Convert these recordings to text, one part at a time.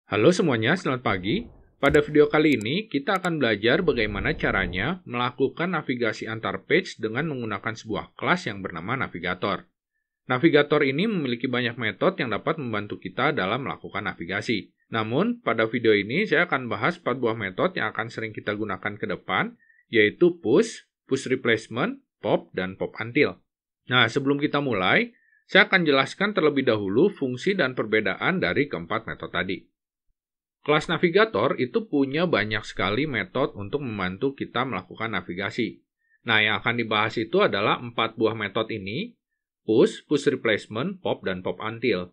Halo semuanya, selamat pagi. Pada video kali ini, kita akan belajar bagaimana caranya melakukan navigasi antar page dengan menggunakan sebuah kelas yang bernama navigator. Navigator ini memiliki banyak metode yang dapat membantu kita dalam melakukan navigasi. Namun, pada video ini saya akan bahas 4 buah metode yang akan sering kita gunakan ke depan, yaitu push, push replacement, pop, dan pop until. Nah, sebelum kita mulai, saya akan jelaskan terlebih dahulu fungsi dan perbedaan dari keempat metode tadi. Kelas navigator itu punya banyak sekali metode untuk membantu kita melakukan navigasi. Nah, yang akan dibahas itu adalah 4 buah metode ini, push, push replacement, pop, dan pop until.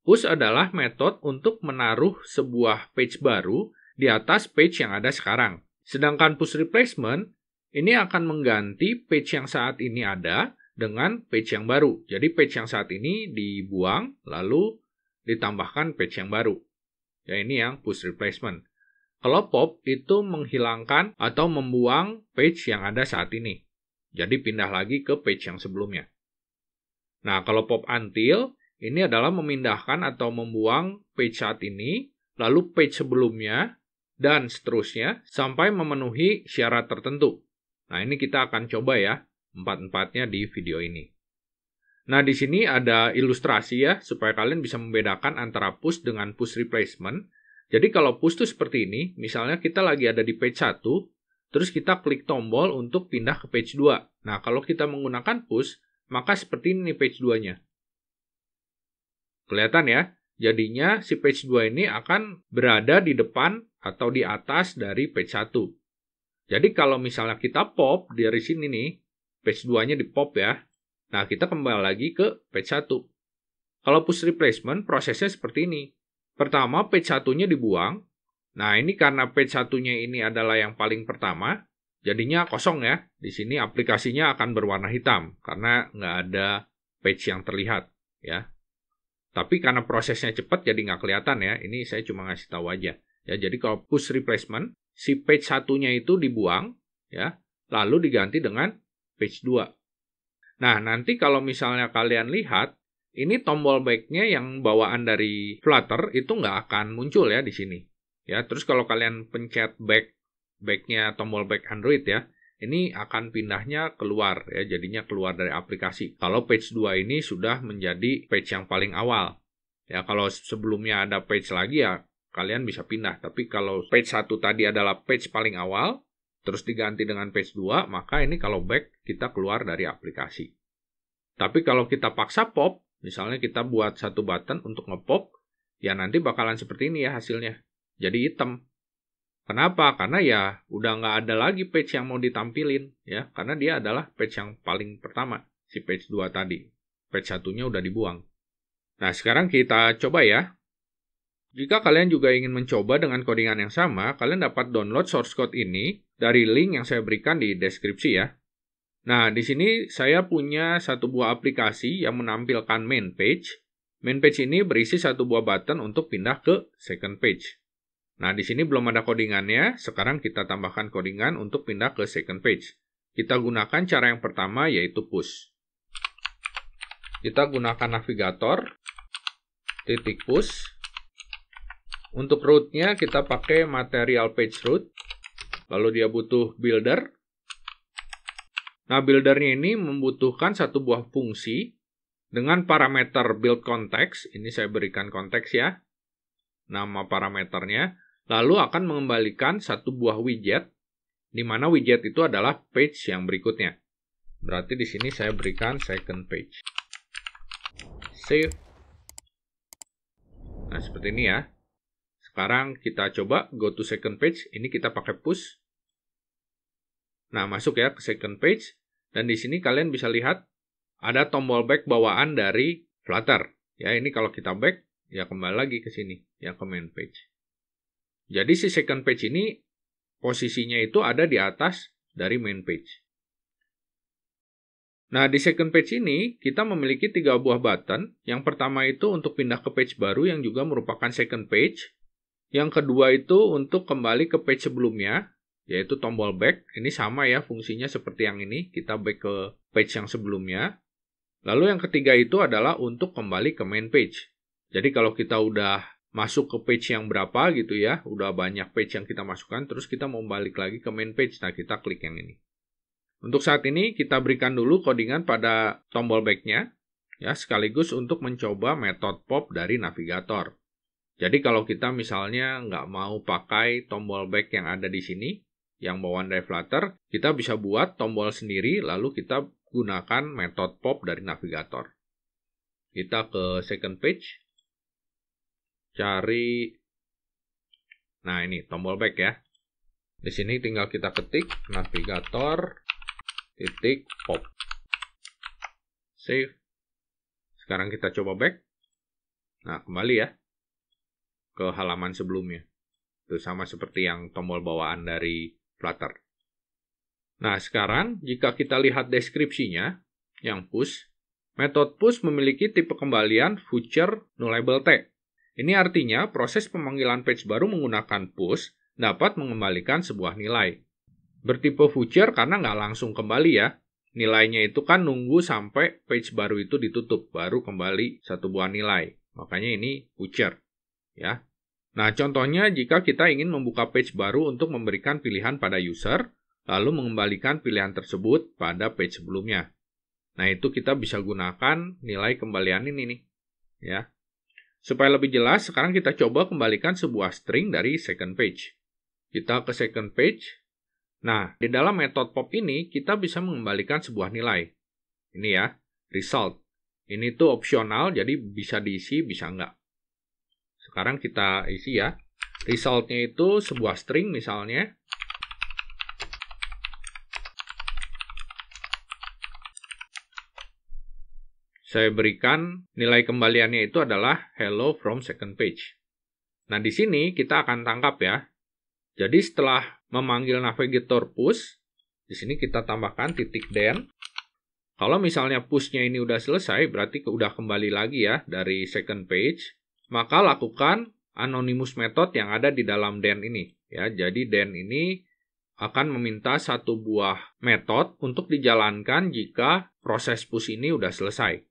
Push adalah metode untuk menaruh sebuah page baru di atas page yang ada sekarang. Sedangkan push replacement, ini akan mengganti page yang saat ini ada dengan page yang baru. Jadi page yang saat ini dibuang, lalu ditambahkan page yang baru. Ya, ini yang push replacement. Kalau pop itu menghilangkan atau membuang page yang ada saat ini. Jadi pindah lagi ke page yang sebelumnya. Nah, kalau pop until ini adalah memindahkan atau membuang page saat ini, lalu page sebelumnya, dan seterusnya sampai memenuhi syarat tertentu. Nah, ini kita akan coba ya, 4-4-nya di video ini. Nah, di sini ada ilustrasi ya, supaya kalian bisa membedakan antara push dengan push replacement. Jadi kalau push itu seperti ini, misalnya kita lagi ada di page 1, terus kita klik tombol untuk pindah ke page 2. Nah, kalau kita menggunakan push, maka seperti ini page 2-nya. Kelihatan ya? Jadinya si page 2 ini akan berada di depan atau di atas dari page 1. Jadi kalau misalnya kita pop dari sini nih, page 2-nya di pop ya. Nah, kita kembali lagi ke page 1. Kalau push replacement, prosesnya seperti ini. Pertama, page 1-nya dibuang. Nah, ini karena page 1-nya ini adalah yang paling pertama, jadinya kosong ya. Di sini aplikasinya akan berwarna hitam, karena nggak ada page yang terlihat. Ya. Tapi karena prosesnya cepat, jadi nggak kelihatan ya. Ini saya cuma ngasih tahu aja. Ya, jadi kalau push replacement, si page 1-nya itu dibuang, ya, lalu diganti dengan page 2. Nah, nanti kalau misalnya kalian lihat, ini tombol back-nya yang bawaan dari Flutter itu nggak akan muncul ya di sini. Ya, terus kalau kalian pencet back-nya tombol back Android ya, ini akan pindahnya keluar ya, jadinya keluar dari aplikasi. Kalau page 2 ini sudah menjadi page yang paling awal. Ya, kalau sebelumnya ada page lagi ya, kalian bisa pindah. Tapi kalau page 1 tadi adalah page paling awal, terus diganti dengan page 2, maka ini kalau back, kita keluar dari aplikasi. Tapi kalau kita paksa pop, misalnya kita buat satu button untuk nge-pop, ya nanti bakalan seperti ini ya hasilnya. Jadi hitam. Kenapa? Karena ya udah nggak ada lagi page yang mau ditampilin, ya. Karena dia adalah page yang paling pertama, si page 2 tadi. Page 1-nya udah dibuang. Nah, sekarang kita coba ya. Jika kalian juga ingin mencoba dengan codingan yang sama, kalian dapat download source code ini dari link yang saya berikan di deskripsi ya. Nah, di sini saya punya satu buah aplikasi yang menampilkan main page. Main page ini berisi satu buah button untuk pindah ke second page. Nah, di sini belum ada codingannya, sekarang kita tambahkan codingan untuk pindah ke second page. Kita gunakan cara yang pertama, yaitu push. Kita gunakan navigator, titik push. Untuk root-nya kita pakai material page root, lalu dia butuh builder. Nah, buildernya ini membutuhkan satu buah fungsi dengan parameter build context. Ini saya berikan konteks ya, nama parameternya. Lalu akan mengembalikan satu buah widget, di mana widget itu adalah page yang berikutnya. Berarti di sini saya berikan second page. Save. Nah, seperti ini ya. Sekarang kita coba go to second page. Ini kita pakai push. Nah, masuk ya ke second page. Dan di sini kalian bisa lihat ada tombol back bawaan dari Flutter. Ya, ini kalau kita back, ya kembali lagi ke sini, ya ke main page. Jadi si second page ini posisinya itu ada di atas dari main page. Nah, di second page ini kita memiliki 3 buah button. Yang pertama itu untuk pindah ke page baru yang juga merupakan second page. Yang kedua itu untuk kembali ke page sebelumnya, yaitu tombol back. Ini sama ya fungsinya seperti yang ini, kita back ke page yang sebelumnya. Lalu yang ketiga itu adalah untuk kembali ke main page. Jadi kalau kita udah masuk ke page yang berapa gitu ya, udah banyak page yang kita masukkan, terus kita mau balik lagi ke main page, nah kita klik yang ini. Untuk saat ini kita berikan dulu codingan pada tombol back-nya, ya, sekaligus untuk mencoba metode pop dari navigator. Jadi kalau kita misalnya nggak mau pakai tombol back yang ada di sini, yang bawaan dari Flutter, kita bisa buat tombol sendiri, lalu kita gunakan metode pop dari navigator. Kita ke second page, cari, nah ini tombol back ya. Di sini tinggal kita ketik navigator titik pop. Save. Sekarang kita coba back. Nah, kembali ya ke halaman sebelumnya. Itu sama seperti yang tombol bawaan dari Flutter. Nah, sekarang jika kita lihat deskripsinya, yang push, metode push memiliki tipe kembalian future nullable tag. Ini artinya proses pemanggilan page baru menggunakan push dapat mengembalikan sebuah nilai. Bertipe future karena nggak langsung kembali ya. Nilainya itu kan nunggu sampai page baru itu ditutup, baru kembali satu buah nilai. Makanya ini future. Ya. Nah, contohnya jika kita ingin membuka page baru untuk memberikan pilihan pada user, lalu mengembalikan pilihan tersebut pada page sebelumnya. Nah, itu kita bisa gunakan nilai kembalian ini nih. Ya. Supaya lebih jelas, sekarang kita coba kembalikan sebuah string dari second page. Kita ke second page. Nah, di dalam metode pop ini, kita bisa mengembalikan sebuah nilai. Ini ya, result. Ini tuh opsional, jadi bisa diisi, bisa enggak. Sekarang kita isi ya. Resultnya itu sebuah string misalnya. Saya berikan nilai kembaliannya itu adalah hello from second page. Nah, di sini kita akan tangkap ya. Jadi setelah memanggil navigator push, di sini kita tambahkan titik then. Kalau misalnya push-nya ini udah selesai, berarti udah kembali lagi ya dari second page, maka lakukan anonymous method yang ada di dalam then ini. Ya, jadi then ini akan meminta satu buah method untuk dijalankan jika proses push ini udah selesai.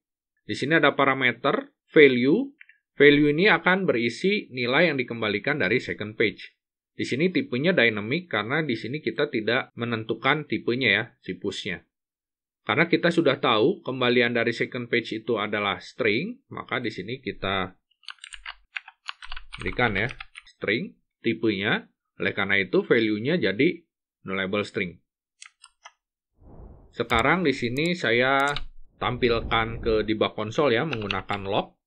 Di sini ada parameter value. Value ini akan berisi nilai yang dikembalikan dari second page. Di sini tipenya dynamic karena di sini kita tidak menentukan tipenya ya, si push-nya. Karena kita sudah tahu kembalian dari second page itu adalah string, maka di sini kita berikan ya, string, tipenya. Oleh karena itu value-nya jadi nullable string. Sekarang di sini saya tampilkan ke debug console ya, menggunakan log.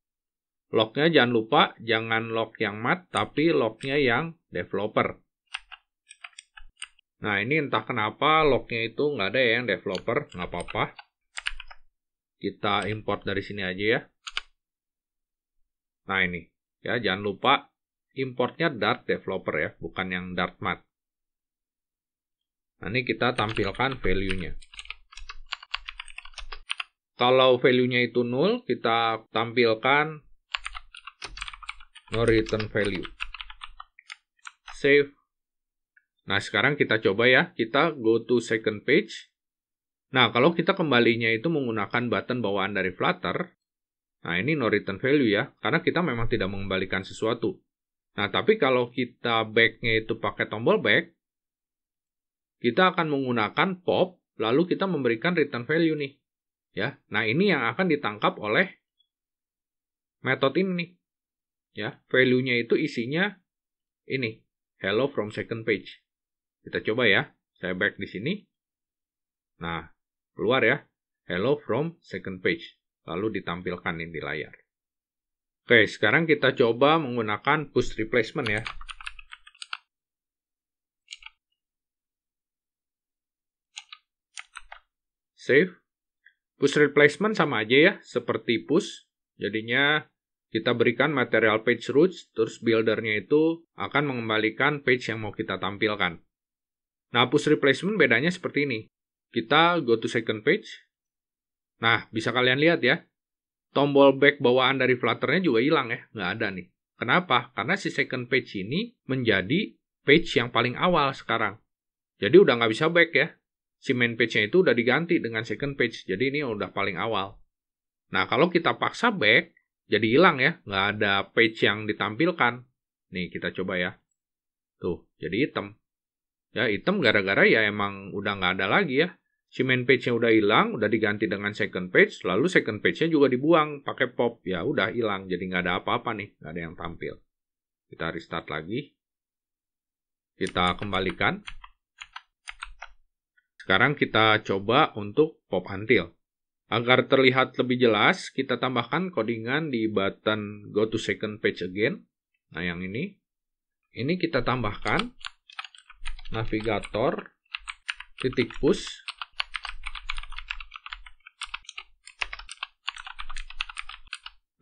Lognya jangan lupa, jangan log yang mat, tapi lognya yang developer. Nah, ini entah kenapa lognya itu nggak ada ya yang developer, nggak apa-apa. Kita import dari sini aja ya. Nah, ini. Ya, jangan lupa importnya Dart developer ya, bukan yang Dart mat. Nah, ini kita tampilkan value-nya. Kalau value-nya itu null, kita tampilkan no return value. Save. Nah, sekarang kita coba ya. Kita go to second page. Nah, kalau kita kembalinya itu menggunakan button bawaan dari Flutter, nah ini no return value ya, karena kita memang tidak mengembalikan sesuatu. Nah, tapi kalau kita back-nya itu pakai tombol back, kita akan menggunakan pop, lalu kita memberikan return value nih. Ya, nah ini yang akan ditangkap oleh metode ini nih. Ya, value-nya itu isinya ini, hello from second page. Kita coba ya, saya back di sini. Nah, keluar ya, hello from second page. Lalu ditampilkan ini di layar. Oke, sekarang kita coba menggunakan push replacement ya. Save. Push replacement sama aja ya, seperti push. Jadinya kita berikan material page roots, terus buildernya itu akan mengembalikan page yang mau kita tampilkan. Nah, push replacement bedanya seperti ini. Kita go to second page. Nah, bisa kalian lihat ya, tombol back bawaan dari Flutter-nya juga hilang ya, nggak ada nih. Kenapa? Karena si second page ini menjadi page yang paling awal sekarang. Jadi udah nggak bisa back ya. Si main page-nya itu udah diganti dengan second page, jadi ini udah paling awal. Nah, kalau kita paksa back, jadi hilang ya, nggak ada page yang ditampilkan. Nih, kita coba ya. Tuh, jadi hitam. Ya, hitam gara-gara ya emang udah nggak ada lagi ya. Si main page-nya udah hilang, udah diganti dengan second page, lalu second page-nya juga dibuang pakai pop. Ya udah hilang, jadi nggak ada apa-apa nih, nggak ada yang tampil. Kita restart lagi. Kita kembalikan. Sekarang kita coba untuk pop until. Agar terlihat lebih jelas, kita tambahkan codingan di button go to second page again. Nah, yang ini. Ini kita tambahkan navigator titik push.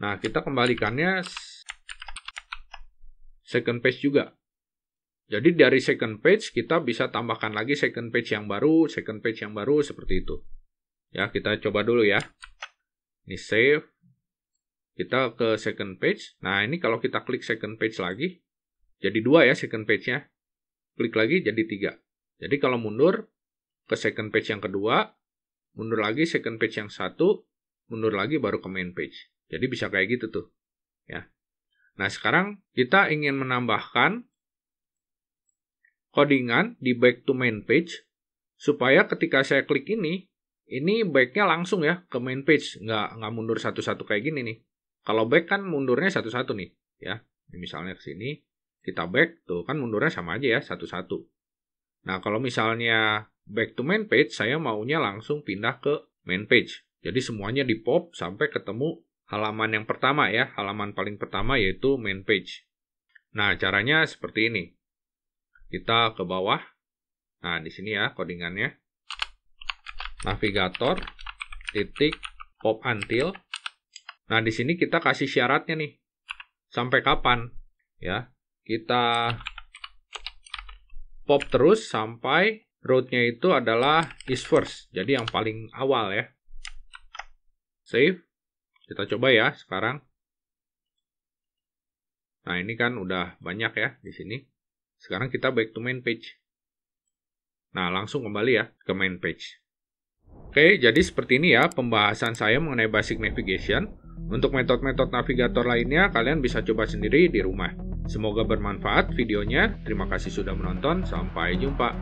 Nah, kita kembalikannya second page juga. Jadi dari second page kita bisa tambahkan lagi second page yang baru, seperti itu. Ya, kita coba dulu ya. Ini save. Kita ke second page. Nah, ini kalau kita klik second page lagi, jadi 2 ya second page-nya. Klik lagi jadi 3. Jadi kalau mundur ke second page yang kedua, mundur lagi second page yang 1, mundur lagi baru ke main page. Jadi bisa kayak gitu tuh. Ya. Nah, sekarang kita ingin menambahkan codingan di back to main page supaya ketika saya klik ini back-nya langsung ya ke main page, nggak mundur satu-satu kayak gini nih. Kalau back kan mundurnya satu-satu nih, ya. Ini misalnya ke sini, kita back, tuh kan mundurnya sama aja ya, satu-satu. Nah, kalau misalnya back to main page, saya maunya langsung pindah ke main page. Jadi semuanya di pop sampai ketemu halaman yang pertama ya, halaman paling pertama yaitu main page. Nah, caranya seperti ini. Kita ke bawah. Nah, di sini ya codingannya. Navigator titik pop until. Nah, di sini kita kasih syaratnya nih. Sampai kapan? Ya. Kita pop terus sampai root-nya itu adalah is first. Jadi yang paling awal ya. Save. Kita coba ya sekarang. Nah, ini kan udah banyak ya di sini. Sekarang kita back to main page. Nah, langsung kembali ya ke main page. Oke, jadi seperti ini ya pembahasan saya mengenai basic navigation. Untuk metode-metode navigator lainnya, kalian bisa coba sendiri di rumah. Semoga bermanfaat videonya. Terima kasih sudah menonton. Sampai jumpa.